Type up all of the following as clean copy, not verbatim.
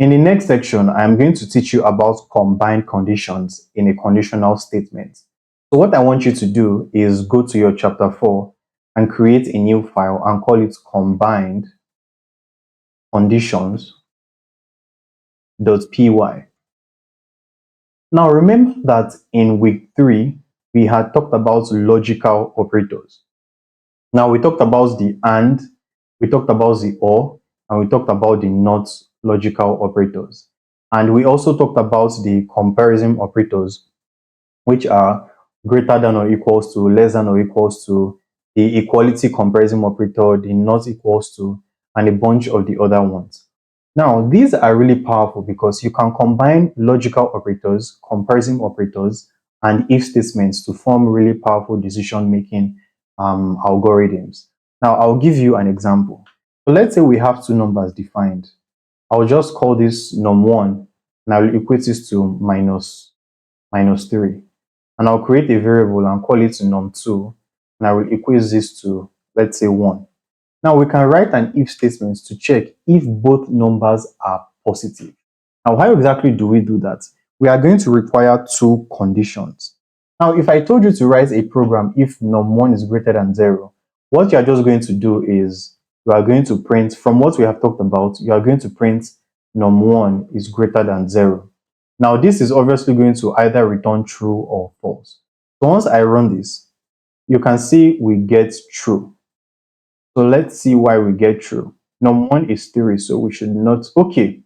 In the next section, I'm going to teach you about combined conditions in a conditional statement. So what I want you to do is go to your chapter 4 and create a new file and call it combined conditions.py. Now remember that in week 3, we had talked about logical operators. Now we talked about the and, we talked about the or, and we talked about the not logical operators. And we also talked about the comparison operators, which are greater than or equals to, less than or equals to, the equality comparison operator, the not equals to, and a bunch of the other ones. Now, these are really powerful because you can combine logical operators, comparison operators, and if statements to form really powerful decision-making algorithms. Now, I'll give you an example. So let's say we have two numbers defined. I'll just call this num1, and I'll equate this to minus 3. And I'll create a variable and call it num2, and I will equate this to, let's say, 1. Now we can write an if statement to check if both numbers are positive. Now, how exactly do we do that? We are going to require two conditions. Now, if I told you to write a program if num1 is greater than 0, what you are just going to do is you are going to print, from what we have talked about, you are going to print num1 is greater than 0. Now, this is obviously going to either return true or false. So once I run this, you can see we get true. So let's see why we get true. Num1 is 3, so we should not. Okay,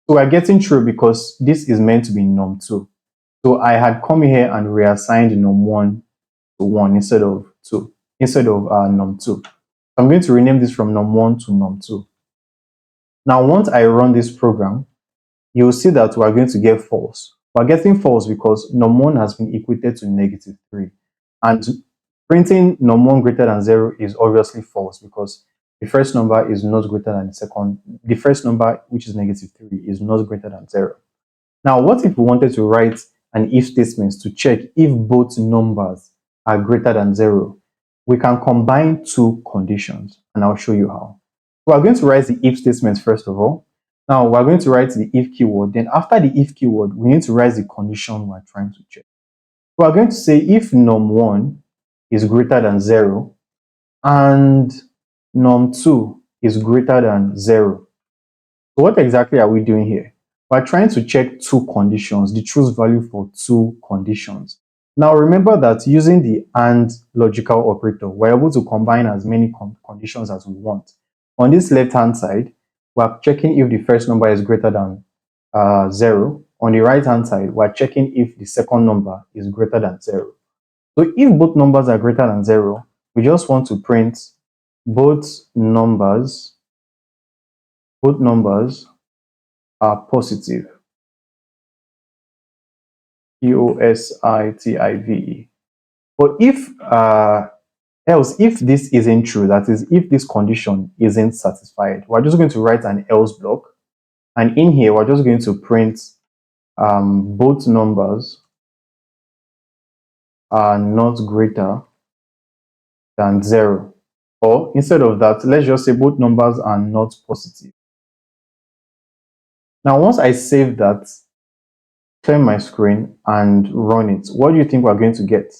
so we're getting true because this is meant to be num2. So I had come here and reassigned num1 to 1 instead of num2. So I'm going to rename this from num1 to num2. Now, once I run this program, you'll see that we're going to get false. We're getting false because num1 has been equated to -3. And printing num1 greater than 0 is obviously false because the first number is not greater than the second. The first number, which is -3, is not greater than 0. Now, what if we wanted to write an if statement to check if both numbers are greater than 0? We can combine two conditions, and I'll show you how. We are going to write the if statement first of all. Now, we're going to write the if keyword. Then after the if keyword, we need to write the condition we're trying to check. We are going to say if num1 is greater than 0 and num2 is greater than 0. So what exactly are we doing here? We're trying to check two conditions, the truth value for two conditions. Now remember that using the AND logical operator, we're able to combine as many conditions as we want. On this left-hand side, we're checking if the first number is greater than 0. On the right-hand side, we're checking if the second number is greater than 0. So if both numbers are greater than 0, we just want to print both numbers are positive. positive. But if else, if this isn't true, that is, if this condition isn't satisfied, we're just going to write an else block. And in here, we're just going to print both numbers are not greater than 0. Or instead of that, let's just say both numbers are not positive. Now, once I save that, clear my screen and run it, what do you think we're going to get?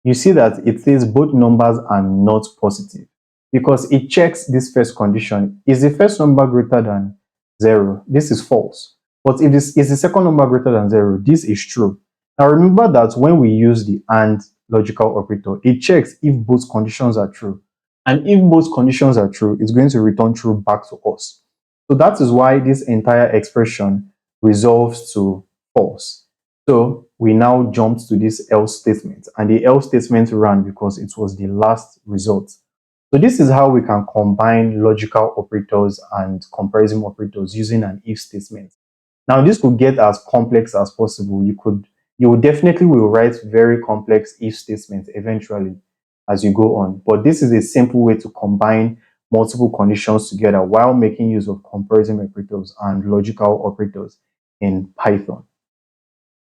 You see that it says both numbers are not positive because it checks this first condition. Is the first number greater than 0? This is false. But if this is the second number greater than 0, this is true. Now remember that when we use the AND logical operator, it checks if both conditions are true. And if both conditions are true, it's going to return true back to us. So that is why this entire expression resolves to false. So we now jumped to this else statement, and the else statement ran because it was the last result. So this is how we can combine logical operators and comparison operators using an if statement. Now this could get as complex as possible. You definitely will write very complex if statements eventually as you go on. But this is a simple way to combine multiple conditions together while making use of comparison operators and logical operators in Python.